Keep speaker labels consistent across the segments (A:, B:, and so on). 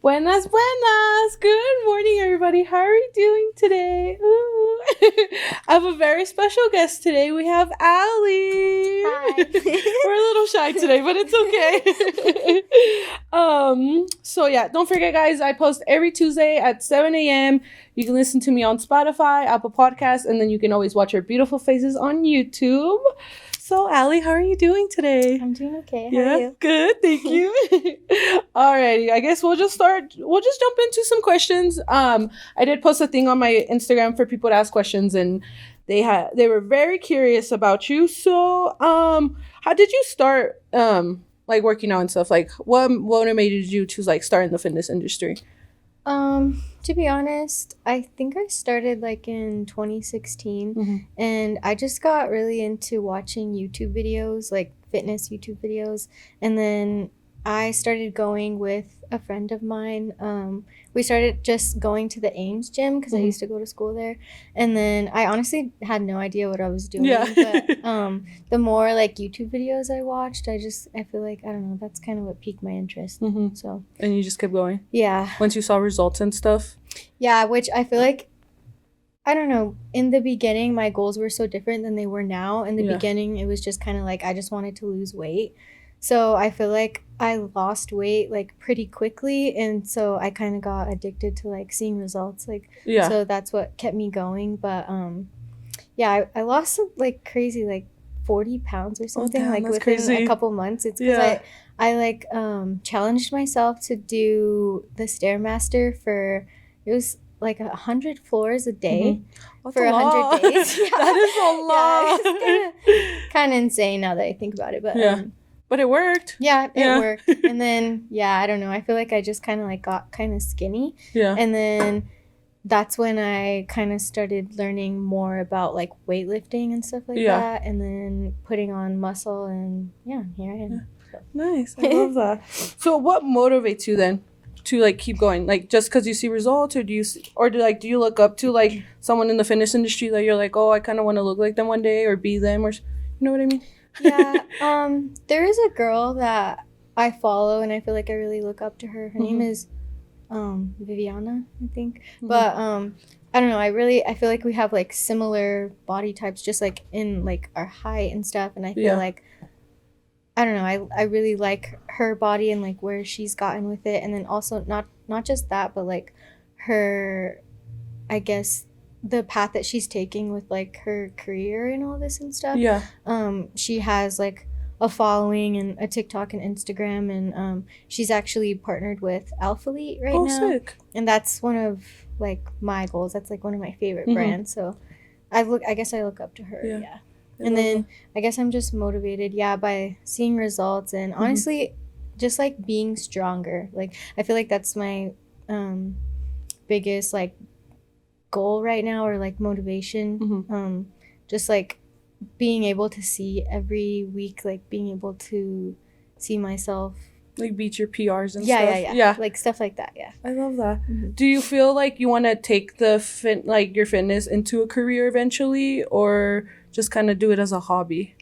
A: Buenas, buenas. Good morning, everybody. How are you doing today? Ooh. I have a very special guest today. We have Allie.
B: Hi.
A: We're a little shy today, but it's okay. So yeah, don't forget, guys, I post every Tuesday at 7 a.m. You can listen to me on Spotify, Apple Podcasts, and then you can always watch our beautiful faces on YouTube. So, Allie, how are you doing today?
B: I'm doing okay. How are you?
A: Good. Thank you. Alrighty. I guess we'll just jump into some questions. I did post a thing on my Instagram for people to ask questions, and they were very curious about you. So, how did you start like working out and stuff? Like, what motivated you to like start in the fitness industry?
B: To be honest, I think I started like in 2016 and I just got really into watching YouTube videos, like fitness YouTube videos. And then I started going with a friend of mine. We started just going to the Ames gym because I used to go to school there. And then I honestly had no idea what I was doing.
A: Yeah.
B: But the more like YouTube videos I watched, I feel like, I don't know, that's kind of what piqued my interest. So.
A: And you just kept going?
B: Yeah.
A: Once you saw results and stuff?
B: Yeah, which I feel like, I don't know, in the beginning, my goals were so different than they were now. In the beginning, it was just kind of like, I just wanted to lose weight. So I feel like I lost weight like pretty quickly, and so I kind of got addicted to like seeing results. So that's what kept me going. But I lost some like crazy like 40 pounds or something within crazy. A couple months. It's because I like challenged myself to do the Stairmaster for, it was like 100 floors a day for 100 days.
A: That is a lot.
B: It's kind of insane now that I think about it, but
A: but it worked.
B: Yeah, it worked. And then, I don't know. I feel like I just kind of like got kind of skinny. Yeah. And then that's when I kind of started learning more about like weightlifting and stuff like that. And then putting on muscle, and here I am. So.
A: Nice. I love that. So what motivates you then to like keep going? Like just because you see results, or do you look up to like someone in the fitness industry that you're like, oh, I kind of want to look like them one day or be them, or you know what I mean?
B: There is a girl that I follow and I feel like I really look up to her. Her name is Viviana, I think. But I don't know, I feel like we have like similar body types, just like in like our height and stuff, and I feel like, I don't know, I really like her body and like where she's gotten with it, and then also not just that, but like her, I guess, the path that she's taking with like her career and all this and stuff. She has like a following and a TikTok and Instagram, and she's actually partnered with Alphalete right now. Sick. And that's one of like my goals. That's like one of my favorite brands. So I guess I look up to her. And then I guess I'm just motivated by seeing results, and honestly just like being stronger. Like I feel like that's my biggest like goal right now, or like motivation. Just like being able to see every week, like being able to see myself
A: like beat your PRs and stuff.
B: Like stuff like that.
A: I love that. Do you feel like you want to take your fitness into a career eventually, or just kind of do it as a hobby?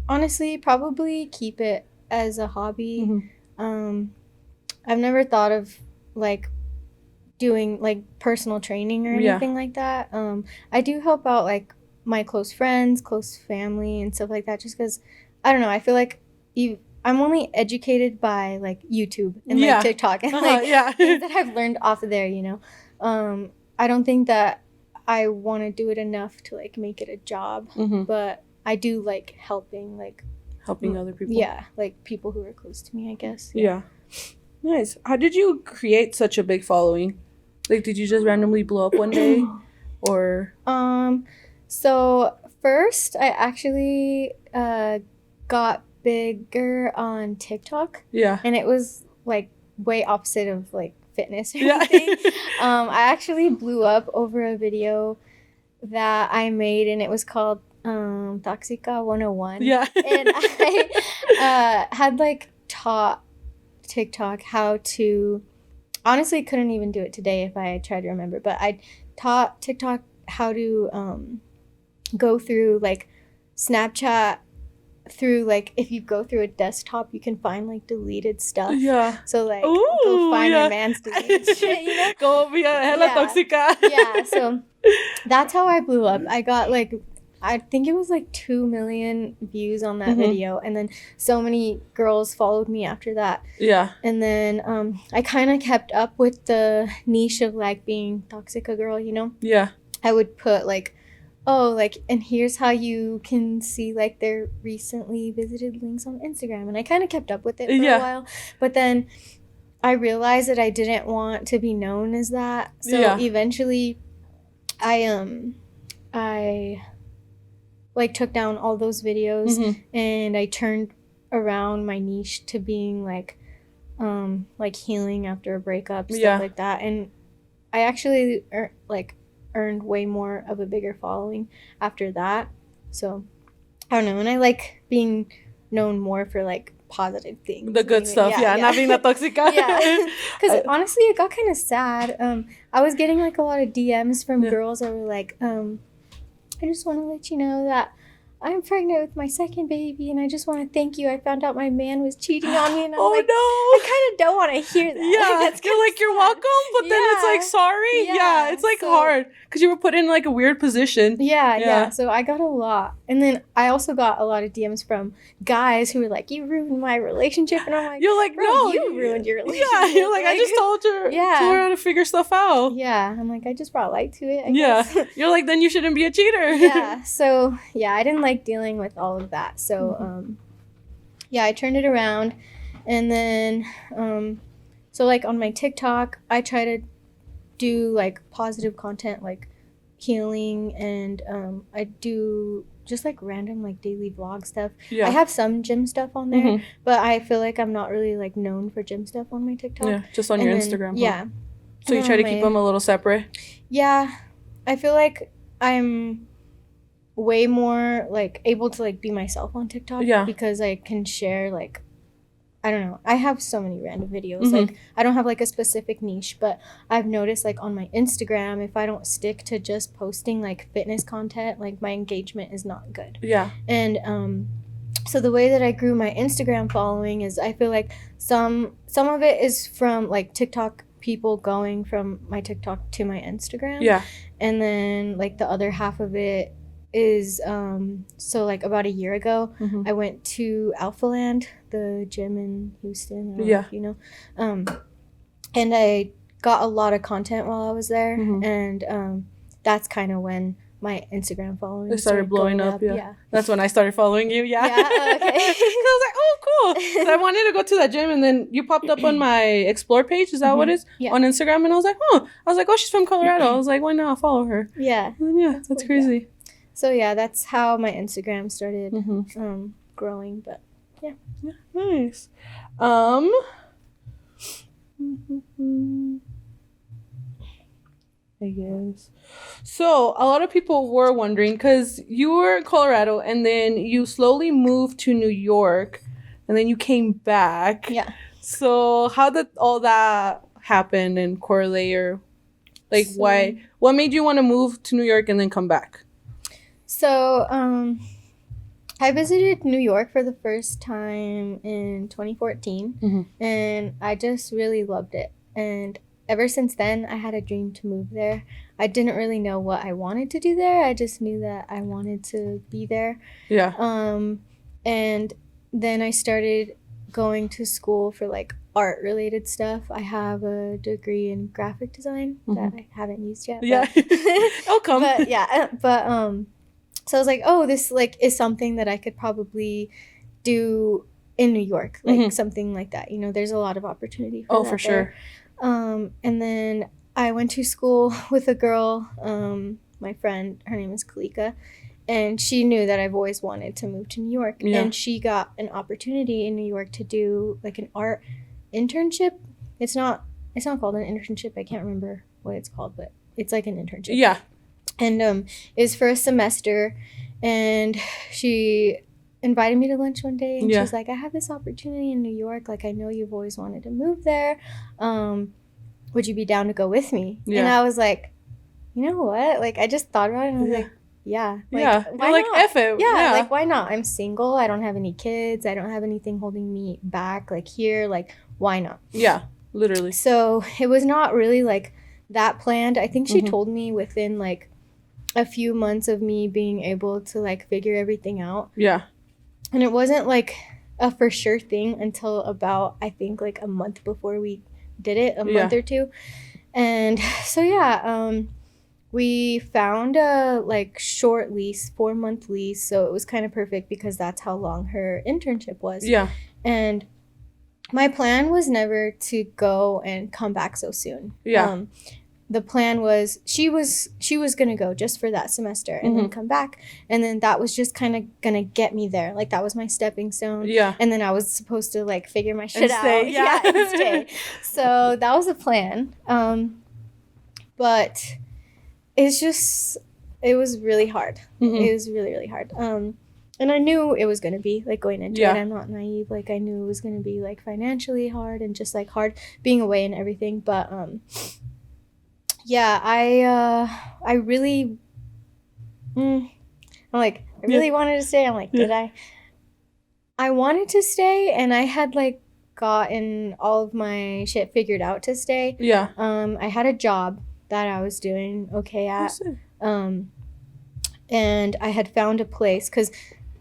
B: Honestly, probably keep it as a hobby. I've never thought of like doing like personal training or anything like that. I do help out like my close friends, close family and stuff like that, just because I don't know, I feel like I'm only educated by like YouTube and like TikTok and things that I've learned off of there, you know. I don't think that I want to do it enough to like make it a job, but I do like helping other people. Like people who are close to me, I guess.
A: Nice. How did you create such a big following? Like, did you just randomly blow up one day, or?
B: So first, I actually got bigger on TikTok. And it was like way opposite of like fitness or anything. I actually blew up over a video that I made, and it was called Toxica 101. And I had like taught TikTok how to, honestly couldn't even do it today if I tried to remember, but I taught TikTok how to go through like Snapchat through like if you go through a desktop, you can find like deleted stuff.
A: Yeah.
B: So like
A: Ooh,
B: go find
A: yeah.
B: your man's deleted shit, you know?
A: Go be a hella
B: Yeah.
A: toxica.
B: Yeah, so that's how I blew up. I got like I think it was like 2 million views on that video, and then so many girls followed me after that.
A: Yeah.
B: And then I kind of kept up with the niche of like being toxic a girl, you know?
A: Yeah.
B: I would put like, oh, like, and here's how you can see like their recently visited links on Instagram. And I kind of kept up with it for a while. But then I realized that I didn't want to be known as that. So eventually I like took down all those videos and I turned around my niche to being like healing after a breakup, stuff like that. And I actually earned way more of a bigger following after that. So I don't know, and I like being known more for like positive things,
A: the good stuff. Not being that toxica.
B: Because honestly it got kind of sad. I was getting like a lot of DMs from girls that were like, I just want to let you know that I'm pregnant with my second baby, and I just want to thank you. I found out my man was cheating on me, and I'm like,
A: no,
B: I kind of don't want to hear that.
A: Yeah,
B: like,
A: you're like, you're welcome, but then it's like, sorry. Yeah, it's like hard because you were put in like a weird position.
B: Yeah. So I got a lot, and then I also got a lot of DMs from guys who were like, "You ruined my relationship," and I'm like,
A: "You're like,
B: no, you ruined your relationship."
A: Yeah, you're like, I just told her, told her how to figure stuff out.
B: Yeah, I'm like, I just brought light to it. I guess.
A: You're like, then you shouldn't be a cheater.
B: Yeah. So I didn't like dealing with all of that. So I turned it around, and then so like on my TikTok, I try to do like positive content, like healing, and I do just like random like daily vlog stuff. I have some gym stuff on there, but I feel like I'm not really like known for gym stuff on my TikTok.
A: Just on your Instagram.
B: Yeah.
A: So you try to keep them a little separate.
B: Yeah, I feel like I'm way more like able to like be myself on TikTok because I can share like, I don't know, I have so many random videos. Like I don't have like a specific niche, but I've noticed like on my Instagram, if I don't stick to just posting like fitness content, like my engagement is not good. And so the way that I grew my Instagram following is I feel like some of it is from like TikTok people going from my TikTok to my Instagram. And then like the other half of it is so like about a year ago I went to Alphaland, the gym in Houston. I don't know if you know. And I got a lot of content while I was there, and that's kind of when my Instagram following
A: started blowing up. That's when I started following you. Okay. I was like, oh, cool. So I wanted to go to that gym, and then you popped up on my explore page. Is that what it is? On Instagram? And I was like, oh, she's from Colorado. I was like, why not? I'll follow her. That's cool, crazy.
B: So that's how my Instagram started growing. But
A: nice. I guess. So a lot of people were wondering, because you were in Colorado and then you slowly moved to New York and then you came back. So how did all that happen and correlate, or like what made you want to move to New York and then come back?
B: So I visited New York for the first time in 2014 and I just really loved it. And ever since then, I had a dream to move there. I didn't really know what I wanted to do there. I just knew that I wanted to be there. And then I started going to school for like art related stuff. I have a degree in graphic design that I haven't used yet.
A: I'll come.
B: But so I was like, oh, this like is something that I could probably do in New York, like something like that. You know, there's a lot of opportunity for that
A: for sure.
B: And then I went to school with a girl, my friend, her name is Kalika, and she knew that I've always wanted to move to New York. And she got an opportunity in New York to do like an art internship. It's not called an internship. I can't remember what it's called, but it's like an internship. And it's for a semester, and she invited me to lunch one day, and she was like, I have this opportunity in New York, like I know you've always wanted to move there, would you be down to go with me? And I was like, you know what, like I just thought about it and I was like, yeah.
A: Why not? F it.
B: Yeah, like, why not? I'm single. I don't have any kids. I don't have anything holding me back, like, here. Like, why not?
A: Yeah, literally.
B: So it was not really, like, that planned. I think she told me within, like, a few months of me being able to, like, figure everything out.
A: Yeah.
B: And it wasn't, like, a for sure thing until about, I think, like, a month before we did it, a month or two. And so, yeah, we found a, like, short lease, 4-month lease. So it was kind of perfect because that's how long her internship was.
A: Yeah.
B: And my plan was never to go and come back so soon.
A: Yeah.
B: The plan was she was going to go just for that semester and then come back. And then that was just kind of going to get me there. Like, that was my stepping stone. Yeah. And then I was supposed to, like, figure my shit out.
A: Stay, yeah.
B: And stay. So that was the plan. But it was really hard. It was really, really hard. And I knew it was going to be, like, going into it. I'm not naive. Like, I knew it was going to be, like, financially hard and just, like, hard being away and everything. But, yeah, I really, I'm like, I really wanted to stay. I'm like, did I? I wanted to stay, and I had, like, gotten all of my shit figured out to stay. Yeah. I had a job that I was doing okay at. And I had found a place, because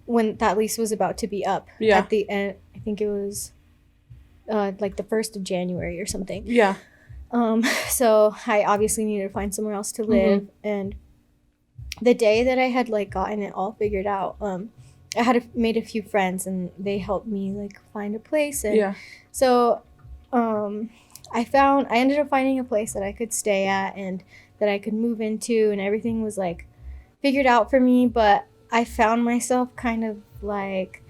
B: when that lease was about to be up at the end, I think it was like the 1st of January or something. Yeah. So I obviously needed to find somewhere else to live. And the day that I had, like, gotten it all figured out, I had made a few friends, and they helped me, like, find a place. And so I ended up finding a place that I could stay at and that I could move into, and everything was, like, figured out for me. But I found myself kind of, like,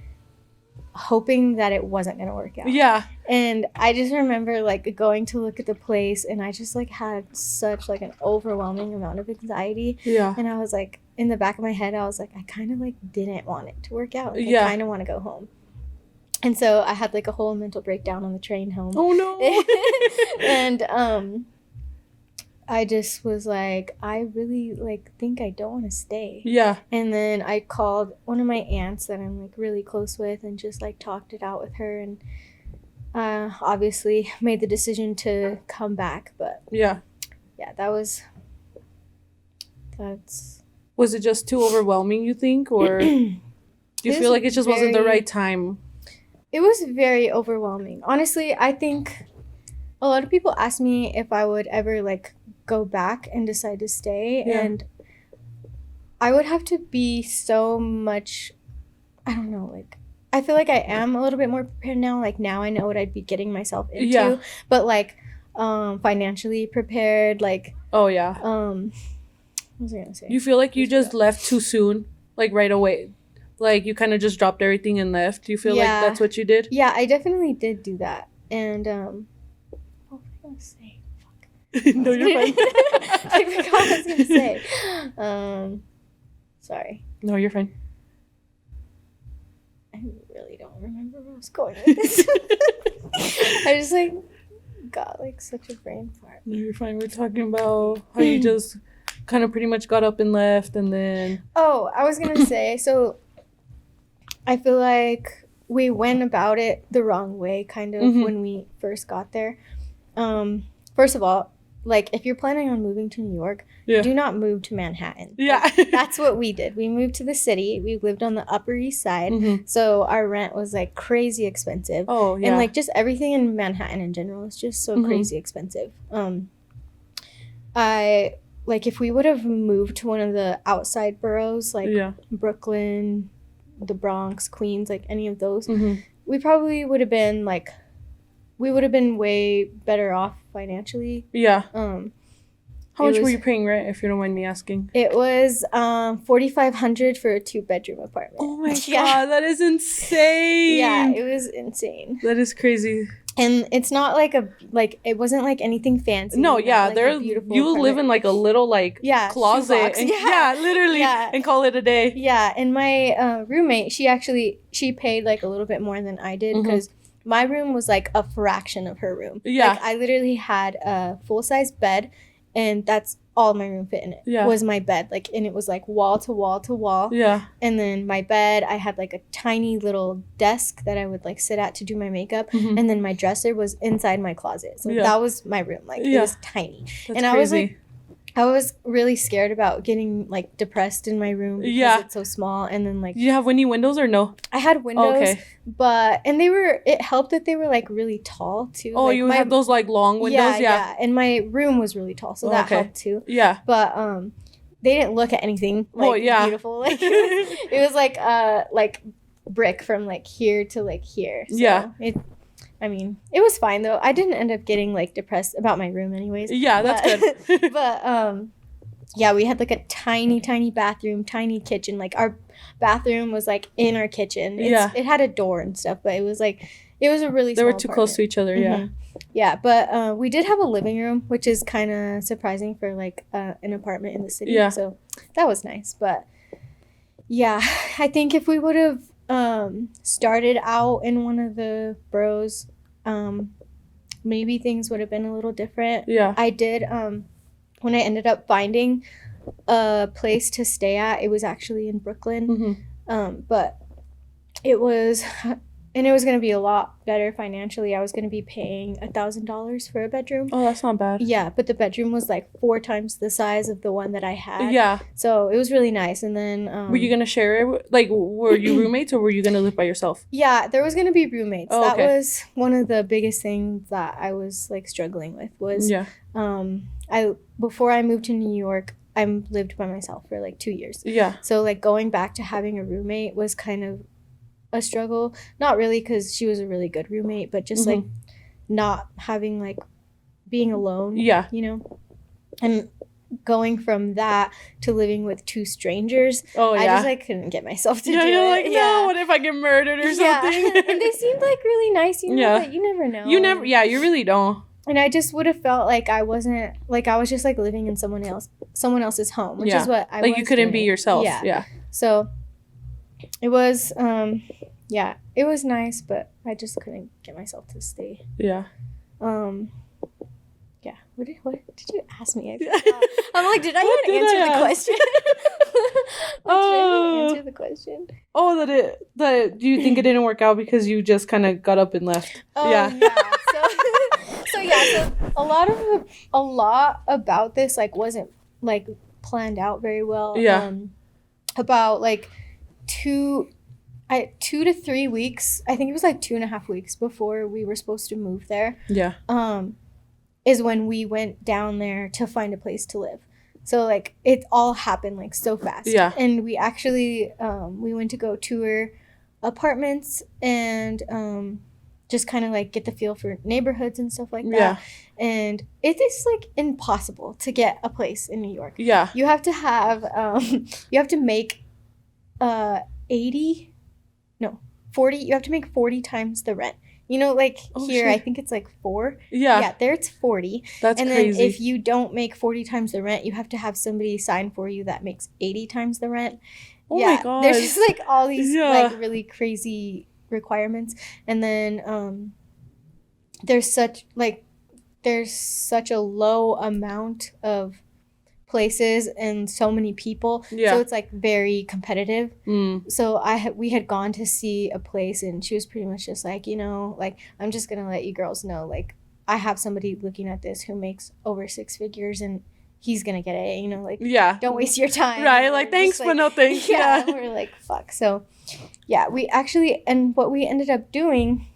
B: hoping that it wasn't going to work out. Yeah. And I just remember, like, going to look at the place, and I just, like, had such, like, an overwhelming amount of anxiety. Yeah. And I was, like, in the back of my head, I was like, I kind of, like, didn't want it to work out. Like, I kind of want to go home. And so I had, like, a whole mental breakdown on the train home. Oh, no. And I just was like, I really, like, think I don't want to stay. Yeah. And then I called one of my aunts that I'm, like, really close with and just, like, talked it out with her, and obviously made the decision to come back. But yeah, that's...
A: Was it just too overwhelming, you think? Or do you feel like it just wasn't the right time?
B: It was very overwhelming. Honestly, I think a lot of people ask me if I would ever, like, go back and decide to stay. Yeah. And I would have to be so much, I don't know, like, I feel like I am a little bit more prepared now. Like, now I know what I'd be getting myself into. Yeah. But, like, financially prepared, like... Oh, yeah. What was I going to say?
A: You feel like you just left too soon? Like, right away? Like, you kind of just dropped everything and left? Do you feel like that's what you did?
B: Yeah, I definitely did do that. And, what was I going to say? Fuck.
A: No, you're fine.
B: I forgot what I was going to say. Sorry.
A: No, you're fine.
B: I really don't remember where I was going with this. I just, like, got, like, such a brain fart.
A: No, you're fine. We're talking about how you just kind of pretty much got up and left, and then...
B: Oh, I was going to say, so I feel like we went about it the wrong way, kind of, when we first got there. First of all, like, if you're planning on moving to New York, do not move to Manhattan. Yeah. Like, that's what we did. We moved to the city. We lived on the Upper East Side. So our rent was, like, crazy expensive. Oh, yeah. And, like, just everything in Manhattan in general is just so crazy expensive. Like, if we would have moved to one of the outside boroughs, like Brooklyn, the Bronx, Queens, like, any of those, we probably would have been, like... We would have been way better off financially. Yeah.
A: How much were you paying rent, if you don't mind me asking?
B: It was $4,500 for a 2-bedroom apartment.
A: Oh my god, that is insane.
B: Yeah, it was insane.
A: That is crazy.
B: And it's not like it wasn't like anything fancy.
A: No, yeah, like you apartment. Live in like a little like closet. And, literally, and call it a day.
B: Yeah, and my roommate, she paid like a little bit more than I did because my room was like a fraction of her room. Yeah. Like, I literally had a full-size bed, and that's all my room fit in it.
A: Yeah.
B: Was my bed. Like, and it was like wall to wall to wall.
A: Yeah.
B: And then my bed, I had like a tiny little desk that I would like sit at to do my makeup.
A: Mm-hmm.
B: And then my dresser was inside my closet. So
A: Yeah.
B: that was my room. Like, it was tiny.
A: That's
B: and
A: crazy.
B: I was really scared about getting like depressed in my room because it's so small. And then like,
A: Did you have any windows or no?
B: I had windows,
A: okay.
B: but and it helped that they were like really tall too.
A: Oh,
B: like,
A: you had those like long windows,
B: yeah. And my room was really tall, so that helped too.
A: Yeah.
B: But they didn't look at anything like beautiful. Like it was like brick from like here to like here. So it was fine though. I didn't end up getting like depressed about my room anyways.
A: Yeah, that's good.
B: But yeah, we had like a tiny bathroom, tiny kitchen. Like our bathroom was like in our kitchen. It had a door and stuff, but it was a really
A: they
B: small
A: were too close to each other.
B: Mm-hmm. Yeah, but we did have a living room, which is kind of surprising for like an apartment in the city.
A: Yeah.
B: So that was nice. But yeah, I think if we would have started out in one of the boroughs, maybe things would have been a little different.
A: Yeah.
B: I did when I ended up finding a place to stay at, it was actually in Brooklyn.
A: Mm-hmm.
B: But it was going to be a lot better financially. I was going to be paying $1,000 for a bedroom.
A: Oh, that's not bad.
B: Yeah, but the bedroom was like 4 times the size of the one that I had.
A: Yeah.
B: So it was really nice. And then
A: were you gonna share it? Like, were you roommates or were you gonna live by yourself?
B: Yeah, there was gonna be roommates.
A: Oh,
B: that
A: okay.
B: was one of the biggest things that I was like struggling with. Was before I moved to New York, I lived by myself for like 2 years.
A: Yeah.
B: So like going back to having a roommate was kind of a struggle. Not really, because she was a really good roommate, but just like not having like being alone.
A: Yeah.
B: You know, and going from that to living with 2 strangers.
A: Oh yeah.
B: I just like couldn't get myself to do it.
A: You're like, no, what if I get murdered or something?
B: And they seemed like really nice, you know, but you never know.
A: You really don't.
B: And I just would have felt like I wasn't, like I was just like living in someone else's home, which is what I was
A: like you couldn't be yourself. Yeah.
B: So it was, it was nice, but I just couldn't get myself to stay.
A: Yeah.
B: Yeah. What did you ask me? I'm like, did I even answer the question? Did I even answer the question?
A: Oh, that do you think it didn't work out because you just kind of got up and left?
B: Oh, yeah. So a lot about this like wasn't like planned out very well.
A: Yeah.
B: About like 2 to 3 weeks. I think it was like 2.5 weeks before we were supposed to move there.
A: Yeah.
B: Is when we went down there to find a place to live. So like it all happened like so fast.
A: Yeah.
B: And we actually we went to go tour apartments and just kind of like get the feel for neighborhoods and stuff like that.
A: Yeah.
B: And it is like impossible to get a place in New York.
A: Yeah.
B: You have to have you have to make 40, you have to make 40 times the rent. You know, like here, shit. I think it's like 4.
A: Yeah.
B: Yeah, there it's 40.
A: That's
B: and
A: crazy.
B: And then if you don't make 40 times the rent, you have to have somebody sign for you that makes 80 times the rent.
A: Oh my God.
B: There's just like all these like really crazy requirements. And then there's such a low amount of places and so many people, so it's like very competitive. So we had gone to see a place and she was pretty much just like, you know, like, I'm just gonna let you girls know, like, I have somebody looking at this who makes over 6 figures and he's gonna get it, you know, like, don't waste your time,
A: right? Like, thanks but no thanks.
B: Yeah. We're like, fuck. So yeah, we actually, and what we ended up doing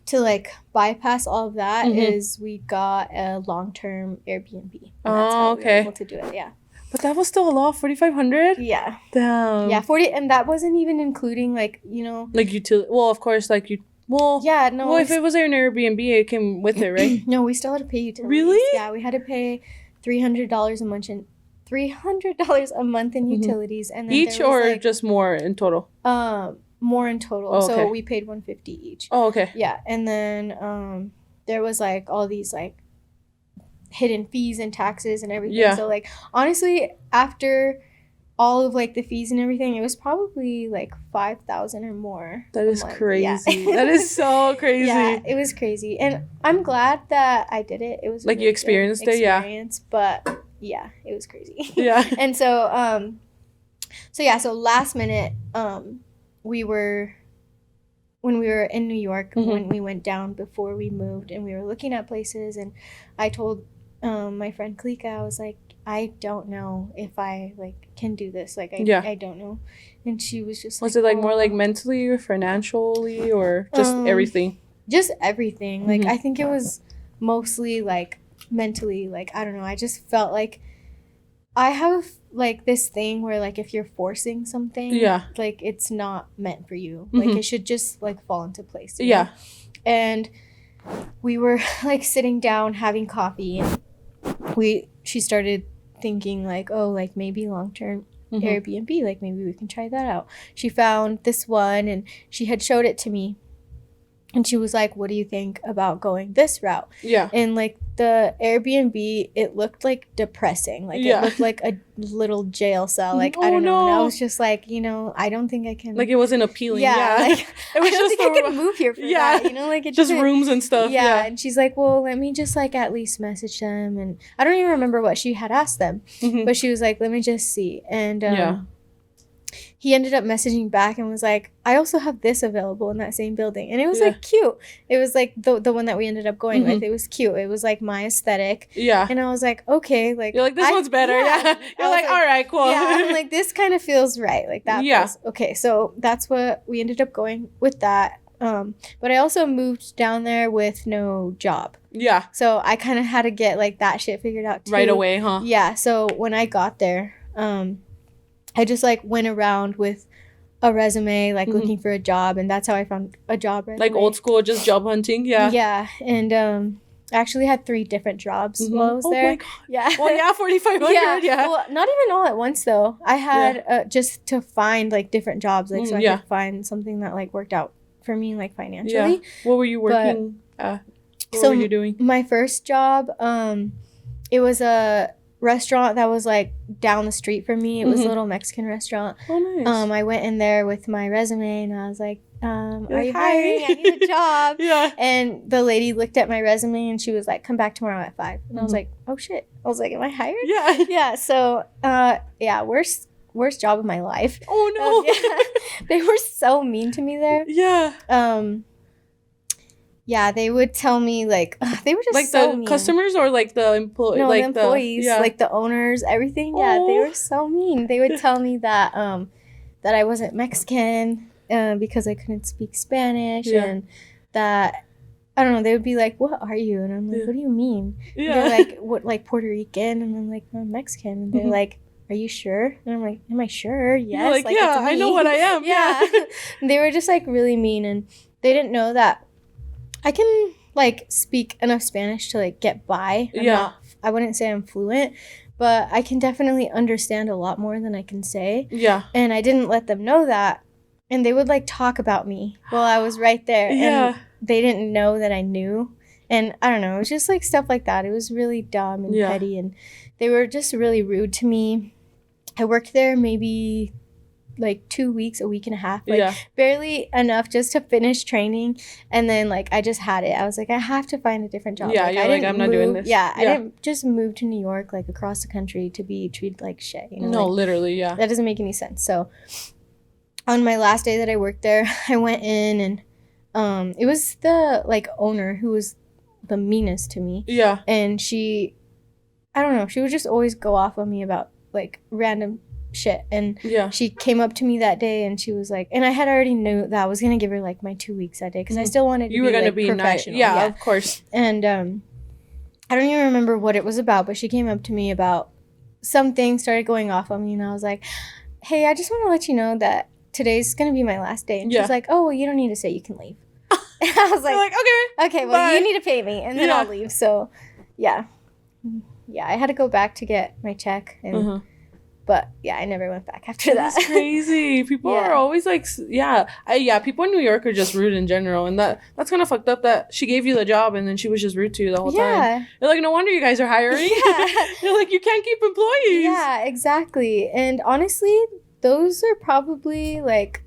B: to like bypass all of that is we got a long-term Airbnb. That's how we were able to do it. Yeah.
A: But that was still a lot, $4,500.
B: Yeah.
A: Damn.
B: Yeah, 40, and that wasn't even including like, you know,
A: like utility. Well, of course, like you. Well.
B: Yeah. No.
A: Well, if it was an Airbnb, it came with it, right?
B: No, we still had to pay utilities.
A: Really?
B: Yeah, we had to pay $300 a month in utilities, and then
A: each or like, just more in total.
B: More in total.
A: Oh, okay.
B: So we paid $150 each.
A: Oh, okay.
B: Yeah, and then there was like all these like hidden fees and taxes and everything. Yeah. So like honestly, after all of like the fees and everything, it was probably like $5,000 or more.
A: That is crazy. Yeah. That is so crazy.
B: Yeah, it was crazy, and I'm glad that I did it. It was
A: like you experienced it. Yeah.
B: But yeah, it was crazy.
A: Yeah.
B: And so so last minute, we were when we were in New York, when we went down before we moved, and we were looking at places, and I told my friend Kalika, I was like, I don't know if I like can do this. Like I don't know. And she was just
A: was it like more like mentally or financially or just everything?
B: Just everything. Like I think it was mostly like mentally, like I don't know. I just felt like I have like this thing where like if you're forcing something, like it's not meant for you. Like it should just like fall into place. You know? And we were like sitting down having coffee, and she started thinking like, oh, like maybe long-term Airbnb, like maybe we can try that out. She found this one and she had showed it to me, and she was like, what do you think about going this route? And like the Airbnb, it looked like depressing. Like it looked like a little jail cell. Like I don't know. And I was just like, you know, I don't think I can.
A: Like it wasn't appealing.
B: Like
A: it was
B: I don't think I could move here for that. You know, like it
A: just rooms and stuff.
B: And she's like, well, let me just like at least message them. And I don't even remember what she had asked them, but she was like, let me just see. And he ended up messaging back and was like, I also have this available in that same building. And it was like cute. It was like the one that we ended up going with. It was cute. It was like my aesthetic. And I was like, okay, like
A: you're like, this one's better. You're like, all right, cool.
B: I'm like, this kind of feels right. Like that feels okay. So that's what we ended up going with that. But I also moved down there with no job. So I kind of had to get like that shit figured out too.
A: Right away, huh?
B: So when I got there, I just like went around with a resume, like looking for a job, and that's how I found a job. Resume.
A: Like old school, just job hunting.
B: And I actually had 3 different jobs while I was there. My God.
A: Well, 4,500.
B: Well, not even all at once though. I had just to find like different jobs, like so I could find something that like worked out for me, like financially.
A: What were you working? What were you doing?
B: My first job, it was a restaurant that was like down the street from me. It was a little Mexican restaurant.
A: Oh, nice.
B: I went in there with my resume and I was like, are you hiring? I need a job. And the lady looked at my resume and she was like, come back tomorrow at 5. And I was like, oh shit. I was like, am I hired? So worst job of my life.
A: Oh no.
B: They were so mean to me there. They would tell me like they were just
A: like
B: so
A: the
B: mean.
A: Customers or like the employees?
B: No,
A: like
B: the employees, like the owners, everything. They were so mean. They would tell me that that I wasn't Mexican because I couldn't speak Spanish, and that I don't know. They would be like, "What are you?" And I'm like, "What do you mean?" They're like, "What, like Puerto Rican?" And I'm like, "I'm Mexican." And they're like, are you sure? And I'm like, am I sure? Yes.
A: Like I know what I am.
B: They were just like really mean, and they didn't know that I can like speak enough Spanish to like get by. I wouldn't say I'm fluent, but I can definitely understand a lot more than I can say. And I didn't let them know that. And they would like talk about me while I was right there. And they didn't know that I knew. And I don't know, it was just like stuff like that. It was really dumb and petty, and they were just really rude to me. I worked there maybe like 2 weeks, a week and a half, like barely enough just to finish training. And then like I just had it. I was like, I have to find a different job.
A: I'm not doing this.
B: I didn't just move to New York, like across the country, to be treated like shit. You know?
A: No,
B: like,
A: literally,
B: that doesn't make any sense. So on my last day that I worked there, I went in, and it was the like owner who was the meanest to me. And she, I don't know, she would just always go off on me about like random shit. And she came up to me that day and she was like, and I had already knew that I was gonna give her like my 2 weeks that day because I still wanted to be professional.
A: Nice. Of course.
B: And I don't even remember what it was about, but she came up to me about something, started going off on me, and I was like, hey, I just want to let you know that today's gonna be my last day. And she's like, oh, well, you don't need to say, you can leave. And I was like, okay, well, bye. You need to pay me, and then I'll leave. So I had to go back to get my check, and but I never went back after that.
A: That's crazy. People are always like, people in New York are just rude in general, and that's kind of fucked up that she gave you the job and then she was just rude to you the whole time. You're like, no wonder you guys are hiring. You're like, you can't keep employees.
B: Yeah, exactly. And honestly, those are probably like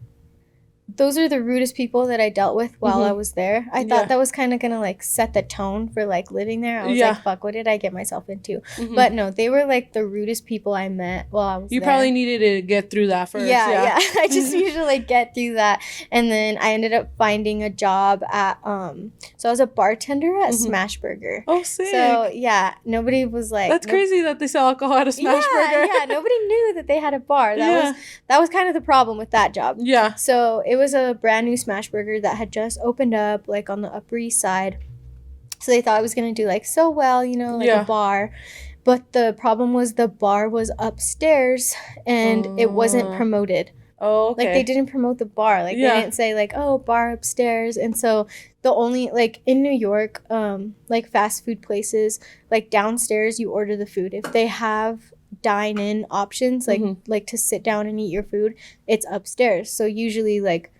B: those are the rudest people that I dealt with while I
A: Mhm.
B: was there. I
A: Yeah.
B: thought that was kind of gonna like set the tone for like living there. I was
A: Yeah.
B: like, fuck, what did I get myself into?
A: Mhm.
B: But no, they were like the rudest people I met while I was
A: You
B: there.
A: probably needed to get through that first.
B: Yeah. I just needed to like get through that, and then I ended up finding a job at so I was a bartender at
A: Mhm.
B: Smashburger.
A: Oh, sick.
B: So yeah, nobody was like,
A: That's crazy that they sell alcohol at a Smash Burger.
B: Yeah, nobody knew that they had a bar.
A: Yeah.
B: That was kind of the problem with that job.
A: Yeah.
B: So it was a brand new Smashburger that had just opened up like on the Upper East Side. So they thought I was gonna do like so well, you know, like
A: Yeah.
B: a bar. But the problem was the bar was upstairs and it wasn't promoted.
A: Oh, okay.
B: Like they didn't promote the bar. Like
A: Yeah.
B: they didn't say like, oh, bar upstairs. And so the only like in New York, like fast food places, like downstairs you order the food. If they have dine-in options, like
A: Mhm.
B: like to sit down and eat your food, it's upstairs. So usually like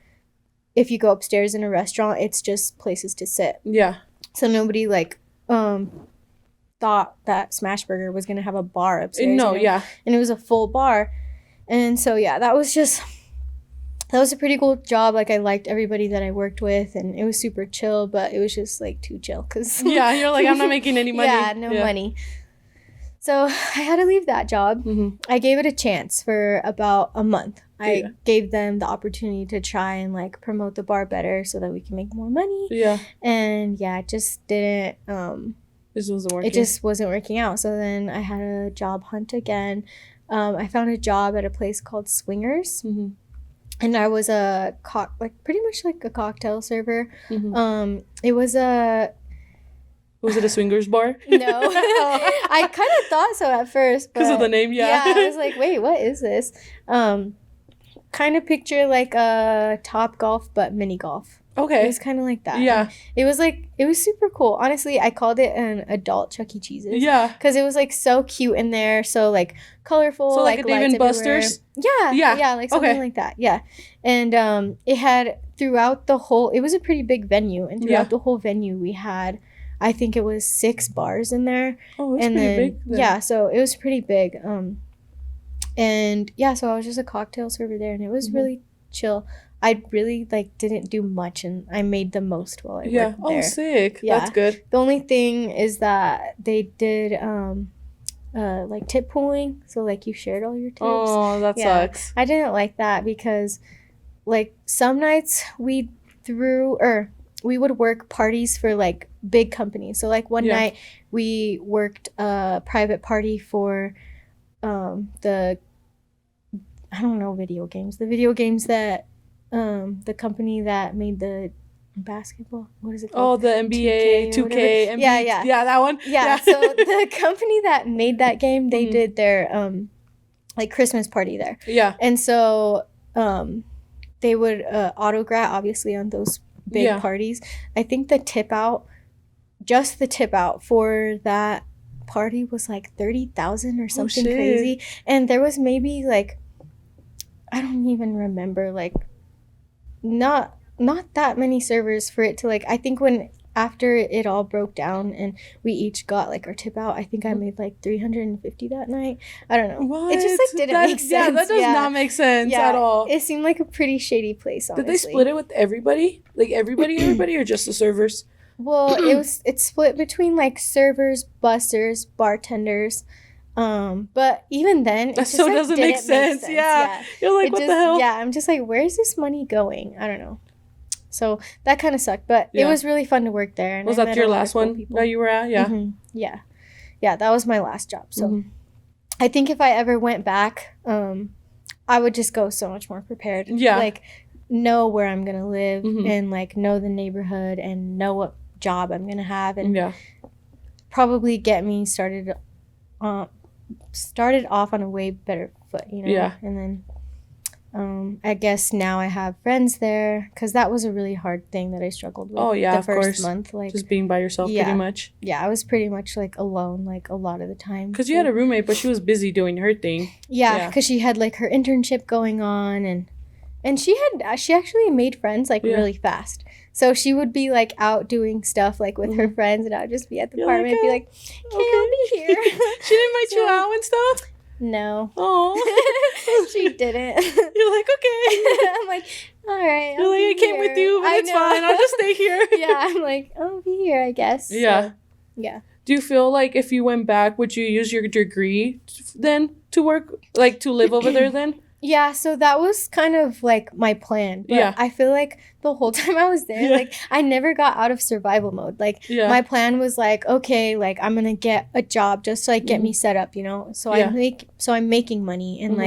B: if you go upstairs in a restaurant, it's just places to sit.
A: Yeah.
B: So nobody like thought that Smashburger was gonna have a bar upstairs.
A: No,
B: you know?
A: yeah.
B: And it was a full bar. And so yeah, that was a pretty cool job. Like I liked everybody that I worked with and it was super chill, but it was just like too chill because
A: Yeah, you're like, I'm not making any money.
B: Yeah, no money. So I had to leave that job.
A: Mhm.
B: I gave it a chance for about a month. I
A: Yeah.
B: gave them the opportunity to try and like promote the bar better so that we can make more money.
A: Yeah.
B: And yeah, it just didn't
A: This wasn't working.
B: it just wasn't working out. So then I had a job hunt again. I found a job at a place called Swingers.
A: Mhm.
B: And I was pretty much like a cocktail server.
A: Mhm.
B: It was
A: Was it a swingers bar?
B: no. I kind of thought so at first,
A: Because of
B: but
A: the name, yeah.
B: I was like, wait, what is this? Kind of picture like a Top Golf but mini golf. It
A: Okay.
B: was kind of like that.
A: Yeah.
B: It was super cool. Honestly, I called it an adult Chuck E. Cheese's.
A: Yeah.
B: Because it was like so cute in there, so like colorful.
A: So like a Dave
B: lights
A: and
B: everywhere.
A: Buster's?
B: Yeah.
A: Yeah.
B: Yeah, like something
A: Okay.
B: like that. Yeah. And it had throughout the whole, it was a pretty big venue. And throughout
A: Yeah.
B: the whole venue, we had, I think it was 6 bars in there.
A: Oh, that's
B: And
A: pretty
B: then,
A: big. Then.
B: yeah, so it was pretty big. And yeah, so I was just a cocktail server there and it was
A: Mhm.
B: really chill. I really like didn't do much and I made the most while I
A: Yeah.
B: worked
A: Oh,
B: there.
A: sick.
B: Yeah.
A: That's good.
B: The only thing is that they did like tip pooling, so like you shared all your tips.
A: Oh, that
B: Yeah.
A: sucks.
B: I didn't like that because like some nights we would work parties for like big companies. So like one
A: Yeah.
B: night we worked a private party for the I don't know video games. The video games that the company that made the basketball, what is it
A: Oh,
B: called?
A: the NBA,
B: 2K or
A: 2K,
B: whatever.
A: NBA.
B: Yeah.
A: Yeah, that one.
B: Yeah, so the company that made that game, they
A: Mhm.
B: did their like Christmas party there.
A: Yeah.
B: And so they would autograph obviously on those big
A: Yeah.
B: parties. I think the tip out for that party was like 30,000 or something
A: shit.
B: crazy. And there was maybe like I don't even remember like not that many servers for it to like I think when after it all broke down and we each got like our tip out, I think I made like 350 that night. I don't know.
A: What?
B: It just like didn't make sense.
A: Yeah, that does not make sense at all.
B: It seemed like a pretty shady place, honestly.
A: Did they split it with everybody? Like everybody, or just the servers?
B: Well, it's split between like servers, bussers, bartenders. But even then, it
A: That
B: just,
A: still
B: like,
A: doesn't
B: didn't
A: make sense. Yeah. You're like,
B: It
A: what
B: just,
A: the hell?
B: Yeah, I'm just like, where's this money going? I don't know. So that kind of sucked, but it
A: Yeah.
B: was really fun to work there. And
A: Was
B: I
A: that
B: met
A: your
B: a lot of
A: last
B: cool
A: one
B: people.
A: that you were at? Yeah.
B: Mhm. Yeah, that was my last job. So
A: Mhm.
B: I think if I ever went back, I would just go so much more prepared.
A: Yeah.
B: Like know where I'm gonna live
A: Mhm.
B: and like know the neighborhood and know what job I'm gonna have and
A: Yeah.
B: probably get me started off on a way better foot, you know.
A: Yeah.
B: And then I guess now I have friends there because that was a really hard thing that I struggled with.
A: Oh, yeah,
B: the
A: of
B: first
A: course.
B: month, like
A: Just being by yourself
B: Yeah.
A: pretty much.
B: yeah, I was pretty much like alone, like a lot of the time.
A: Because you had a roommate, but she was busy doing her thing.
B: Yeah,
A: Yeah.
B: because she had like her internship going on, and she actually made friends like
A: Yeah.
B: really fast. So she would be like out doing stuff like with her
A: Mhm.
B: friends, and I would just be at the
A: You're like,
B: apartment, and be like, "Hey, I'll be here."
A: She didn't invite you
B: So-
A: out and stuff?
B: No,
A: Oh.
B: she didn't.
A: You're like, okay.
B: I'm like, all right.
A: You're like, I came with you, but it's fine. I'll just stay here.
B: Yeah, I'm like, I'll be here, I guess.
A: Yeah.
B: So, yeah.
A: Do you feel like if you went back, would you use your degree then to work, like to live over there then?
B: Yeah, so that was kind of like my plan. But
A: Yeah.
B: I feel like the whole time I was there, like I never got out of survival mode. Like my plan was like, okay, like I'm gonna get a job just to like get me set up, you know. So I'm making money and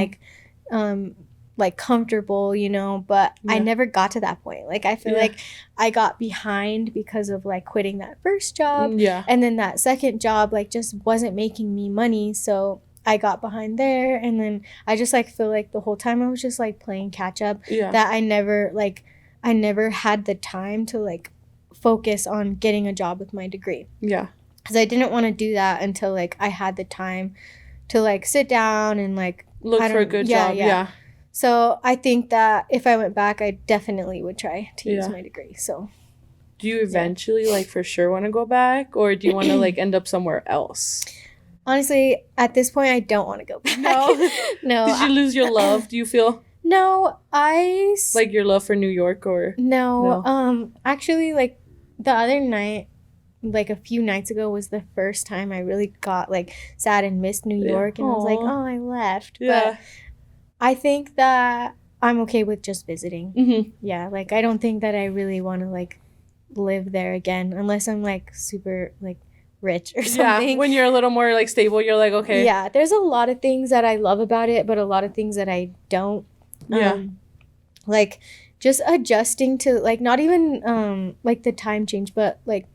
B: like comfortable, you know, but I never got to that point. Like I feel like I got behind because of like quitting that first job.
A: Yeah.
B: And then that second job like just wasn't making me money. So I got behind there, and then I just like feel like the whole time I was just like playing catch up.
A: Yeah.
B: That I never had the time to like focus on getting a job with my degree.
A: Yeah.
B: Because I didn't want to do that until like I had the time to like sit down and like
A: look for a good job. Yeah.
B: So I think that if I went back, I definitely would try to use my degree. So.
A: Do you eventually like for sure want to go back, or do you want to like end up somewhere else?
B: Honestly, at this point, I don't want to go back.
A: No?
B: No.
A: Did you lose your love, do you feel?
B: No,
A: like your love for New York or?
B: No. Actually, like the other night, like a few nights ago was the first time I really got like sad and missed New York. And I was like, oh, I left.
A: Yeah.
B: But I think that I'm okay with just visiting.
A: Mm-hmm.
B: Yeah, like I don't think that I really want to like live there again unless I'm like super like rich or something.
A: Yeah, when you're a little more like stable, you're like, okay.
B: Yeah, there's a lot of things that I love about it, but a lot of things that I don't.
A: Yeah.
B: Like just adjusting to like not even like the time change, but like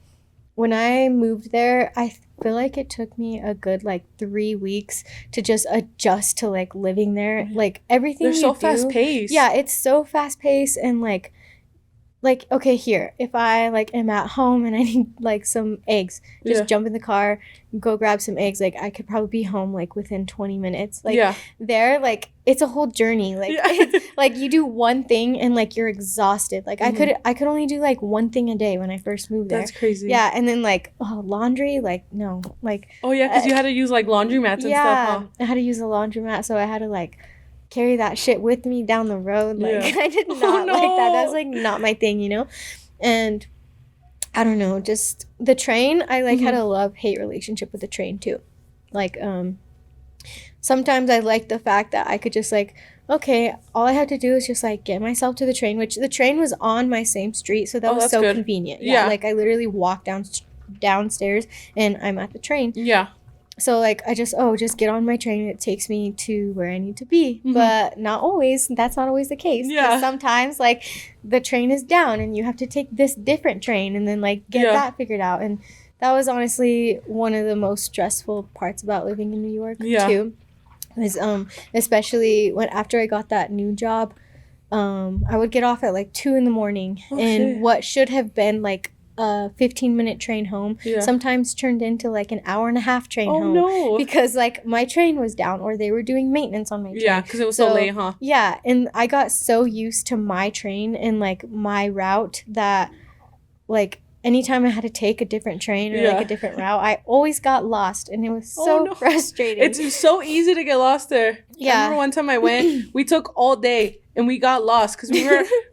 B: when I moved there, I feel like it took me a good like 3 weeks to just adjust to like living there. Like everything
A: they're so fast paced.
B: Yeah, it's so fast paced and like okay, here, if I like am at home and I need like some eggs, just jump in the car, go grab some eggs. Like I could probably be home like within 20 minutes. Like there, like it's a whole journey. Like it's, like you do one thing and like you're exhausted. Like I could only do like one thing a day when I first moved there.
A: That's crazy.
B: Yeah, and then like laundry, like no, like
A: oh yeah, because you had to use like laundromats and stuff. Huh?
B: I had to use a laundromat, so I had to like carry that shit with me down the road. Like I did not like that. That's like not my thing, you know? And I don't know, just the train, I like had a love-hate relationship with the train too. Like sometimes I like the fact that I could just like, okay, all I had to do is just like get myself to the train, which the train was on my same street, so that was so good. Convenient. Yeah, like I literally walked downstairs and I'm at the train.
A: Yeah.
B: So, like, I just get on my train and it takes me to where I need to be. But not always. That's not always the case. Yeah. Sometimes, like, the train is down and you have to take this different train and then, like, get that figured out. And that was honestly one of the most stressful parts about living in New York, too. Was, especially after I got that new job, I would get off at, like, 2 in the morning. What should have been, like, a 15-minute train home sometimes turned into like an hour and a half train home. No. Because like my train was down or they were doing maintenance on my train.
A: Yeah, because it was so late, huh?
B: Yeah, and I got so used to my train and like my route that like anytime I had to take a different train or like a different route, I always got lost and it was so frustrating.
A: It's so easy to get lost there. Yeah. I remember one time I went, we took all day and we got lost because we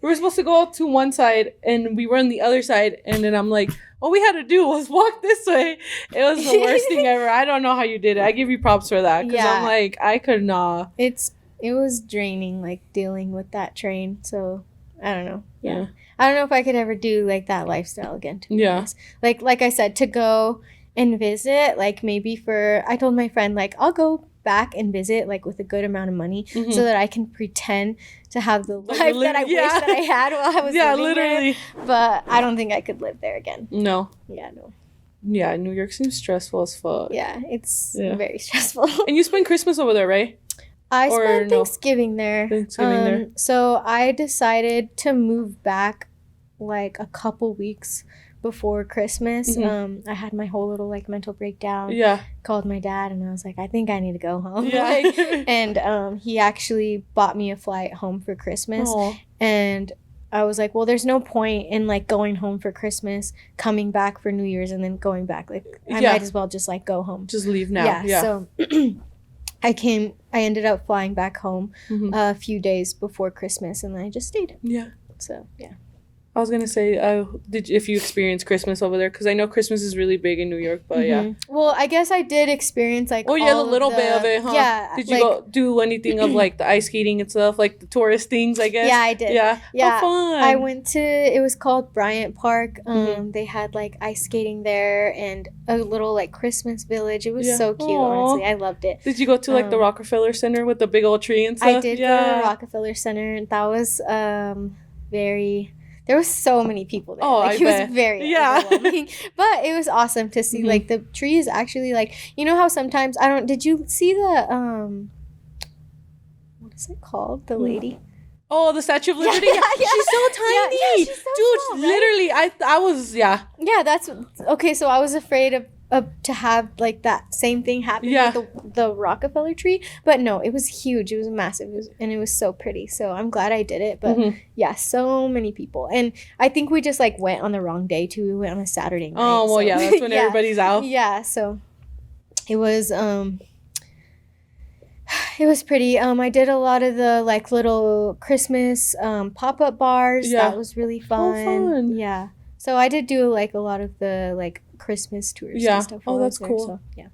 A: were supposed to go to one side and we were on the other side, and then I'm like, all we had to do was walk this way. It was the worst thing ever. I don't know how you did it. I give you props for that because I'm like, I could not.
B: It was draining, like dealing with that train. So I don't know. Yeah. I don't know if I could ever do like that lifestyle again. To be honest. Like I said, to go and visit, like maybe I told my friend, like I'll go back and visit like with a good amount of money so that I can pretend to have the life that I wish that I had while I was living there. But I don't think I could live there again.
A: No.
B: Yeah, no.
A: Yeah, New York seems stressful as fuck.
B: Yeah, it's very stressful.
A: And you spend Christmas over there, right?
B: I spent Thanksgiving there. So I decided to move back like a couple weeks before Christmas. I had my whole little like mental breakdown. Yeah. Called my dad and I was like, I think I need to go home. Yeah. And he actually bought me a flight home for Christmas. Aww. And I was like, well, there's no point in like going home for Christmas, coming back for New Year's, and then going back. Like I might as well just like go home.
A: Just leave now. Yeah.
B: So I ended up flying back home a few days before Christmas and then I just stayed.
A: Yeah.
B: So yeah.
A: I was gonna say, if you experience Christmas over there, because I know Christmas is really big in New York, but yeah.
B: Well, I guess I did experience like.
A: Oh yeah, a little bit of it, huh?
B: Yeah.
A: Did you go do anything of like the ice skating and stuff, like the tourist things? I guess.
B: Yeah, I did.
A: Yeah.
B: Yeah.
A: Oh, fun.
B: I went to. It was called Bryant Park. They had like ice skating there and a little like Christmas village. It was so cute.
A: Aww.
B: Honestly, I loved it.
A: Did you go to like the Rockefeller Center with the big old tree and stuff?
B: I did go to the Rockefeller Center. That was very. There was so many people there.
A: Oh,
B: like,
A: I bet.
B: It was very overwhelming. But it was awesome to see. Like the tree is actually like, you know how sometimes did you see the what is it called? The lady.
A: Oh, the Statue of Liberty.
B: Yeah.
A: She's so tiny.
B: Yeah, she's so
A: dude,
B: small, right?
A: literally I was
B: Yeah, that's okay, so I was afraid of to have like that same thing happen with the Rockefeller tree, but no, it was huge. It was massive. It was so pretty. So I'm glad I did it. But yeah, so many people, and I think we just like went on the wrong day too. We went on a Saturday night.
A: Oh well, yeah, that's when everybody's out.
B: Yeah, so it was it was pretty. I did a lot of the like little Christmas pop-up bars.
A: Yeah.
B: That was really fun.
A: Oh, fun.
B: Yeah. So I did do like a lot of the like Christmas tours and stuff.
A: Oh, that's cool.
B: So, yeah.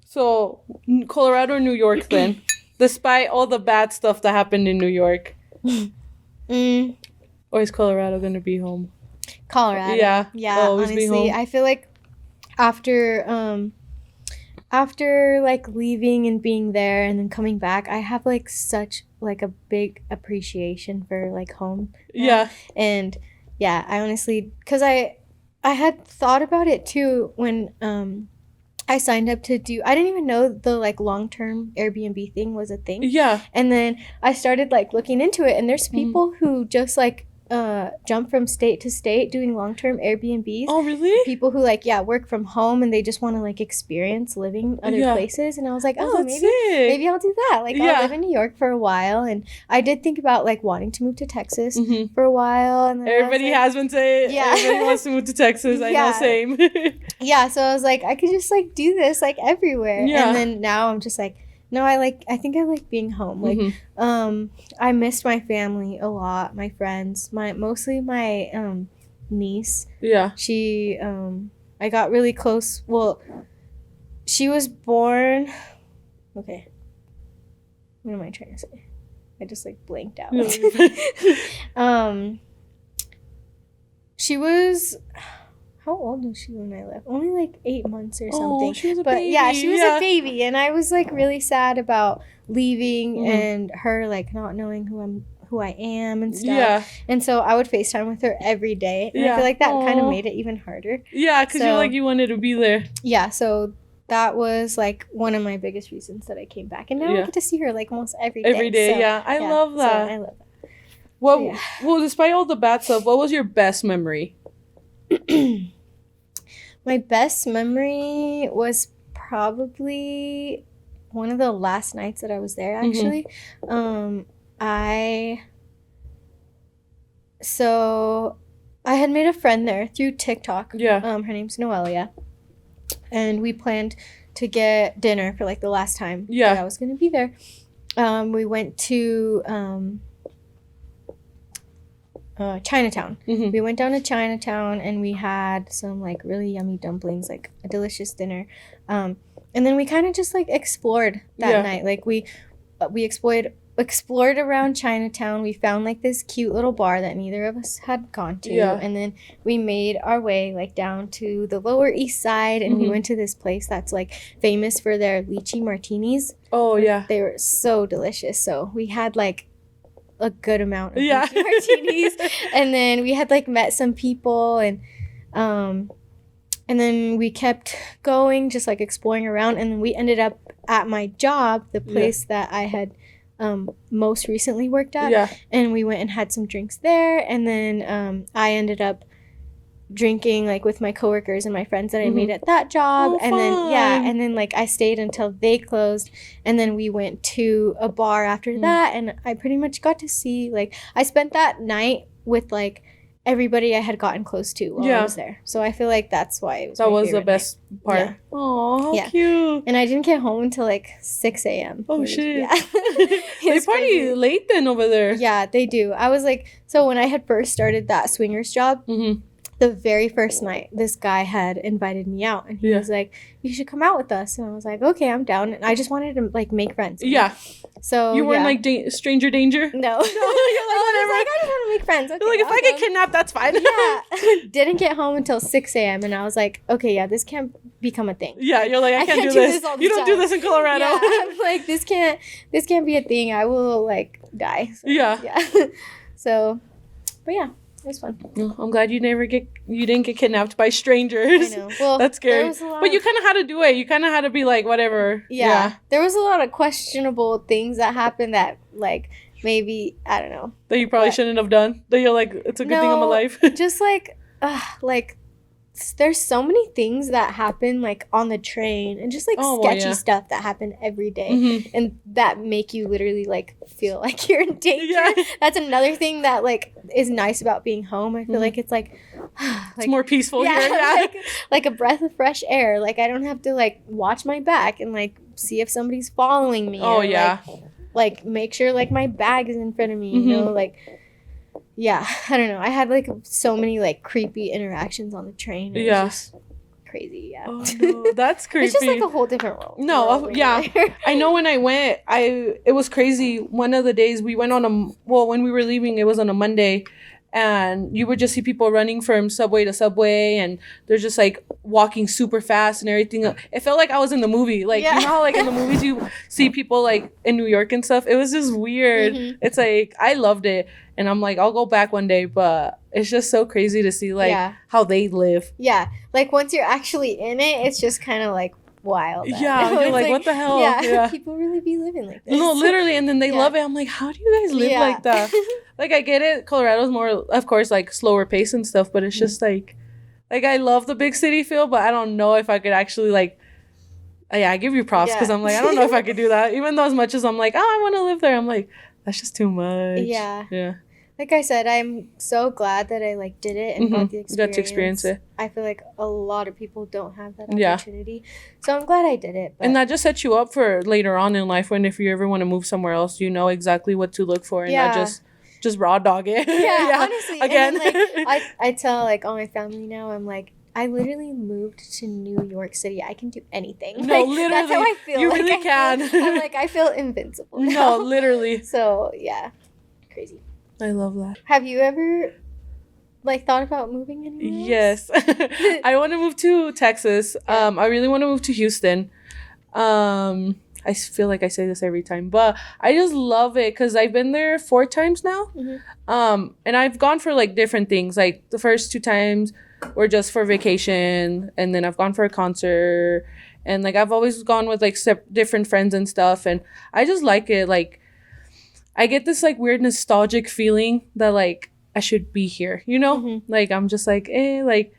A: So Colorado or New York then? Despite all the bad stuff that happened in New York. Or is Colorado gonna be home?
B: Colorado.
A: Yeah.
B: Yeah.
A: Always be
B: honestly,
A: home.
B: I feel like after like leaving and being there and then coming back, I have like such like a big appreciation for like home now.
A: Yeah.
B: And yeah, I honestly, because I had thought about it too when I signed up to do, I didn't even know the like long-term Airbnb thing was a thing.
A: Yeah.
B: And then I started like looking into it, and there's people who just like jump from state to state doing long-term Airbnbs.
A: Oh, really?
B: People who like work from home and they just want to like experience living other places. And I was like, maybe I'll do that. Like I'll live in New York for a while. And I did think about like wanting to move to Texas for a while. And then
A: everybody has been saying everybody wants to move to Texas. I know, same.
B: Yeah, so I was like, I could just like do this like everywhere.
A: Yeah.
B: And then now I'm just like, no, I think I like being home. Like, I missed my family a lot, my friends, mostly my niece.
A: Yeah.
B: She, I got really close. Well, she was born. Okay. What am I trying to say? I just like blanked out. She was. How old was she when I left? Only like 8 months or something.
A: She was a
B: but
A: baby.
B: Yeah, she was a baby, and I was like really sad about leaving and her like not knowing who I am and stuff.
A: Yeah.
B: And so I would FaceTime with her every day, and I feel like that kind of made it even harder.
A: Yeah, because you wanted to be there.
B: Yeah, so that was like one of my biggest reasons that I came back, and now I get to see her like almost every day.
A: Every day,
B: so,
A: I love that.
B: So I love that.
A: Well, despite all the bad stuff, what was your best memory?
B: My best memory was probably one of the last nights that I was there, actually. I had made a friend there through TikTok.
A: Yeah.
B: Her name's Noelia. And we planned to get dinner for like the last time that I was going to be there. We went to Chinatown. We went down to Chinatown and we had some like really yummy dumplings, like a delicious dinner. And then we kind of just like explored that night. Like we explored around Chinatown. We found like this cute little bar that neither of us had gone to. And then we made our way like down to the Lower East Side, and we went to this place that's like famous for their lychee martinis. Oh yeah. They were so delicious. So we had like a good amount of lychee martinis. And then we had like met some people, and then we kept going, just like exploring around, and then we ended up at my job, the place that I had most recently worked at, and we went and had some drinks there, and then I ended up drinking like with my coworkers and my friends that I made at that job. And then like I stayed until they closed, and then we went to a bar after that, and I pretty much got to see, like, I spent that night with like everybody I had gotten close to while I was there. So I feel like that's why it was
A: that was the best part.
B: Yeah.
A: Oh, how cute.
B: And I didn't get home until like 6 a.m.
A: Oh, shit.
B: Yeah.
A: They party late then over there.
B: Yeah, they do. I was like, so when I had first started that swingers job, the very first night, this guy had invited me out, and he was like, "You should come out with us." And I was like, "Okay, I'm down." And I just wanted to like make friends.
A: Yeah.
B: So
A: you weren't like stranger danger.
B: No.
A: No. You're like, whatever.
B: I just want to make friends. Okay,
A: you're like, if I get kidnapped, that's fine.
B: Yeah. Didn't get home until 6 a.m. and I was like, okay, yeah, this can't become a thing.
A: Yeah, you're like, I can't do this. You don't do this in Colorado.
B: Yeah, I'm like, this can't be a thing. I will like die. So, yeah. So, but yeah. It was fun.
A: I'm glad you didn't get kidnapped by strangers.
B: I know. Well,
A: that's scary. But you kind of had to do it. You kind of had to be like, whatever.
B: Yeah. There was a lot of questionable things that happened that, like, maybe, I don't know.
A: That you probably shouldn't have done. That you're like, it's a good thing I'm alive.
B: Just like, there's so many things that happen like on the train and just like sketchy stuff that happen every day and that make you literally like feel like you're in danger. Yeah. That's another thing that like is nice about being home. I feel like it's like
A: it's more peaceful here. Yeah.
B: like a breath of fresh air. Like I don't have to like watch my back and like see if somebody's following me.
A: Oh
B: or,
A: yeah.
B: Like make sure like my bag is in front of me, you know, like yeah, I don't know. I had like so many like creepy interactions on the train. It was just crazy. Yeah. Oh,
A: no, that's creepy.
B: It's just like a whole different world.
A: No, yeah. I know when I went, it was crazy. One of the days we went when we were leaving, it was on a Monday, and you would just see people running from subway to subway, and they're just like walking super fast and everything. It felt like I was in the movie. Like you know how like in the movies you see people like in New York and stuff. It was just weird. It's like I loved it. And I'm like, I'll go back one day, but it's just so crazy to see, like, how they live.
B: Yeah. Like, once you're actually in it, it's just kind of, like, wild.
A: Yeah. You're like, what the hell?
B: Yeah. People really be living like this.
A: No, literally. And then they love it. I'm like, how do you guys live like that? Like, I get it. Colorado's more, of course, like, slower pace and stuff. But it's just, like, I love the big city feel. But I don't know if I could actually, like, I give you props. Because I'm like, I don't know if I could do that. Even though as much as I'm like, oh, I want to live there. I'm like, that's just too much.
B: Yeah.
A: Yeah.
B: Like I said, I'm so glad that I like did it and got the experience.
A: Got to experience it.
B: I feel like a lot of people don't have that opportunity. So I'm glad I did it.
A: And that just sets you up for later on in life when if you ever want to move somewhere else, you know exactly what to look for and not just raw dog it.
B: Yeah, honestly.
A: Again.
B: And then, like, I tell like all my family now, I'm like, I literally moved to New York City. I can do anything.
A: No,
B: like,
A: literally.
B: That's how I feel.
A: You really can.
B: I'm like, I feel invincible now.
A: No, literally.
B: So, yeah. Crazy.
A: I love that.
B: Have you ever, like, thought about moving anywhere
A: else? Yes. I want to move to Texas. I really want to move to Houston. I feel like I say this every time, but I just love it because I've been there 4 times now. And I've gone for, like, different things. Like, the first 2 times were just for vacation, and then I've gone for a concert. And, like, I've always gone with, like, different friends and stuff, and I just like it. Like, I get this like weird nostalgic feeling that like I should be here, you know? Like I'm just like, like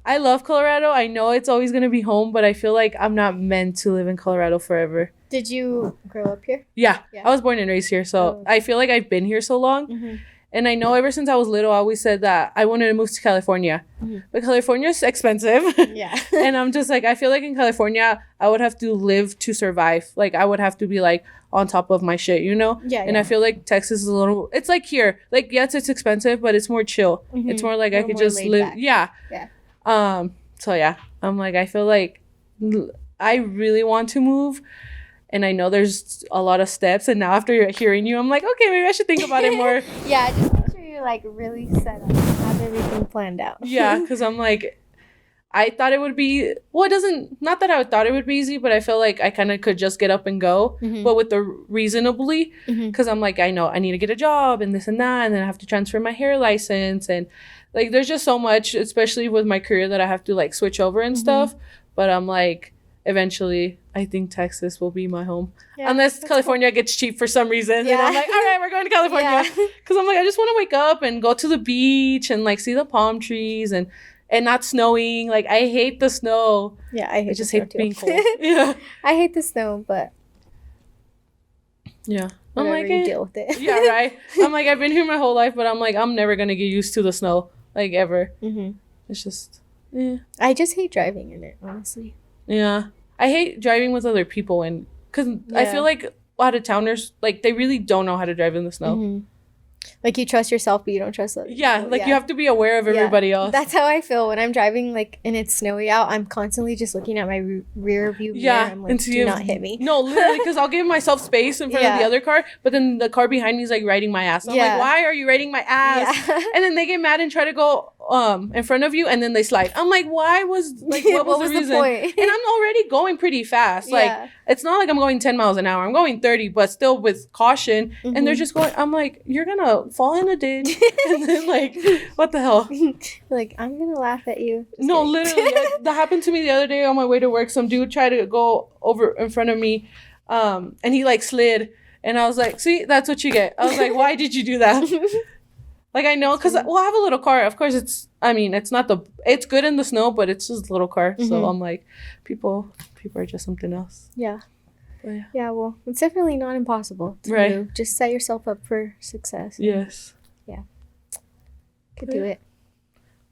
A: I love Colorado. I know it's always going to be home, but I feel like I'm not meant to live in Colorado forever.
B: Did you grow up here?
A: Yeah. I was born and raised here. So I feel like I've been here so long. And I know ever since I was little, I always said that I wanted to move to California. But California is expensive.
B: Yeah.
A: And I'm just like, I feel like in California, I would have to live to survive. Like, I would have to be like on top of my shit, you know?
B: Yeah.
A: And I feel like Texas is a little, it's like here. Like, yes, it's expensive, but it's more chill. It's more like I could just live. Back. Yeah. So, yeah. I'm like, I feel like I really want to move. And I know there's a lot of steps. And now after hearing you, I'm like, okay, maybe I should think about it more.
B: Yeah, just make sure you're, like, really set up and have everything planned out.
A: Yeah, because I'm like, I thought it would be, well, it doesn't, not that I thought it would be easy, but I feel like I kind of could just get up and go. But with the reasonably, because I'm like, I know I need to get a job and this and that. And then I have to transfer my hair license. And, like, there's just so much, especially with my career, that I have to, like, switch over and stuff. But I'm like, eventually, I think Texas will be my home. Yeah, unless California gets cheap for some reason. Yeah. And I'm like, all right, we're going to California. Because I'm like, I just want to wake up and go to the beach and, like, see the palm trees and not snowing. Like, I hate the snow.
B: Yeah, I
A: just hate being cold. Yeah.
B: I hate the snow, but...
A: Yeah.
B: I'm like, you deal with it.
A: Yeah, right. I'm like, I've been here my whole life, but I'm like, I'm never going to get used to the snow. like ever.
B: Mm-hmm.
A: It's just, yeah.
B: I just hate driving in it, honestly.
A: Yeah. I hate driving with other people, and because I feel like out of towners, like they really don't know how to drive in the snow.
B: Mm-hmm. Like you trust yourself, but you don't trust others.
A: Yeah, like you have to be aware of everybody else.
B: That's how I feel when I'm driving, like, and it's snowy out. I'm constantly just looking at my rear view mirror. I'm like, do not hit me.
A: No, literally, because I'll give myself space in front of the other car, but then the car behind me is like riding my ass. I'm like, why are you riding my ass? Yeah. And then they get mad and try to go in front of you, and then they slide. I'm like, what was the reason? Point? And I'm already going pretty fast. Like, it's not like I'm going 10 miles an hour. I'm going 30, but still with caution. Mm-hmm. And they're just going, I'm like, you're gonna fall in a ditch. And then like, what the hell?
B: Like, I'm gonna laugh at you.
A: Just no, kidding. Literally, that happened to me the other day on my way to work. Some dude tried to go over in front of me, and he like slid. And I was like, see, that's what you get. I was like, why did you do that? Like, I know, because I have a little car. Of course, it's good in the snow, but it's just a little car. Mm-hmm. So I'm like, people are just something else.
B: Yeah. Yeah, well, it's definitely not impossible to do. Just set yourself up for success.
A: Yes.
B: Yeah. Could do it.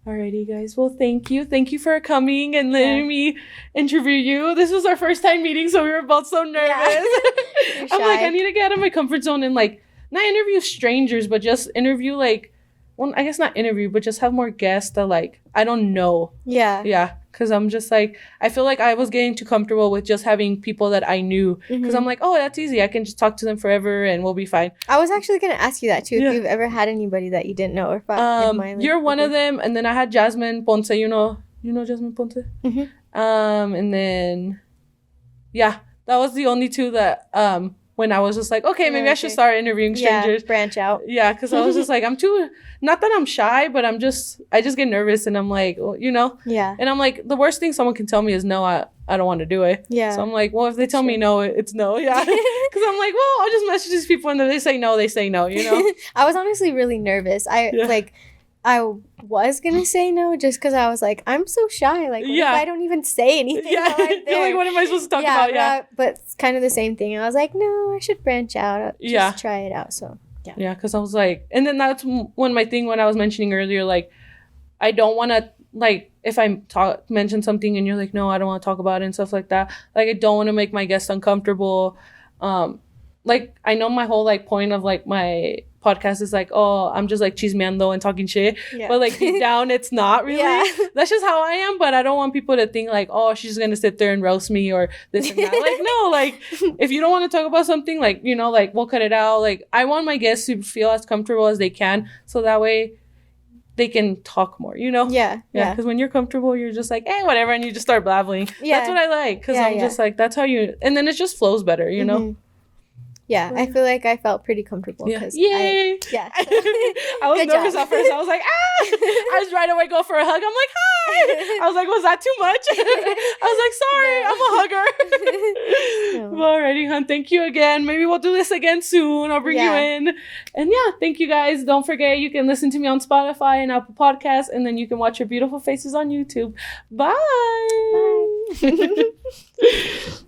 A: Alrighty, guys. Well, thank you. Thank you for coming and letting me interview you. This was our first time meeting, so we were both so nervous. Yeah. I'm like, I need to get out of my comfort zone and like, not interview strangers, but just interview like, well, I guess not interview, but just have more guests that like, I don't know.
B: Yeah.
A: Yeah. Because I'm just like, I feel like I was getting too comfortable with just having people that I knew. Because I'm like, oh, that's easy. I can just talk to them forever and we'll be fine.
B: I was actually going to ask you that too. If you've ever had anybody that you didn't know. Or if like,
A: you're one of them. And then I had Jasmine Ponce. You know Jasmine Ponce? Mm-hmm. And then, yeah, that was the only two that, when I was just like, okay, maybe I should start interviewing strangers.
B: Yeah, branch out.
A: Yeah, because I was just like, not that I'm shy, but I just get nervous and I'm like, well,
B: Yeah.
A: And I'm like, the worst thing someone can tell me is no, I don't want to do it.
B: Yeah.
A: So I'm like, well, if they tell me no, it's no. Yeah. Because I'm like, well, I'll just message these people and if they say no, they say no,
B: I was honestly really nervous. I was going to say no just because I was like, I'm so shy. Like, what if I don't even say anything?
A: Yeah. You're like, what am I supposed to talk about? Yeah.
B: But it's kind of the same thing. I was like, no, I should branch out. Just try it out. So, yeah.
A: Yeah, because I was like, and then that's when I was mentioning earlier, like, I don't want to, like, if I mention something and you're like, no, I don't want to talk about it and stuff like that. Like, I don't want to make my guests uncomfortable. Like, I know my whole, like, point of, like, my podcast is like, oh, I'm just like chismeando and talking shit, but like deep down it's not really. That's just how I am, but I don't want people to think like, oh, she's gonna sit there and roast me or this and that. Like, no, like if you don't want to talk about something, like, like we'll cut it out. Like, I want my guests to feel as comfortable as they can, so that way they can talk more, Yeah, because when you're comfortable, you're just like, hey, whatever, and you just start blabbling. That's what I like, because I'm just like, that's how and then it just flows better,
B: Mm-hmm. Yeah, I feel like I felt pretty comfortable.
A: Yay! I was nervous at first. I was like, I was right away go for a hug. I'm like, hi! I was like, was that too much? I was like, sorry, I'm a hugger. Well, alrighty, hon. Thank you again. Maybe we'll do this again soon. I'll bring you in. And thank you guys. Don't forget, you can listen to me on Spotify and Apple Podcasts, and then you can watch your beautiful faces on YouTube. Bye!
B: Bye.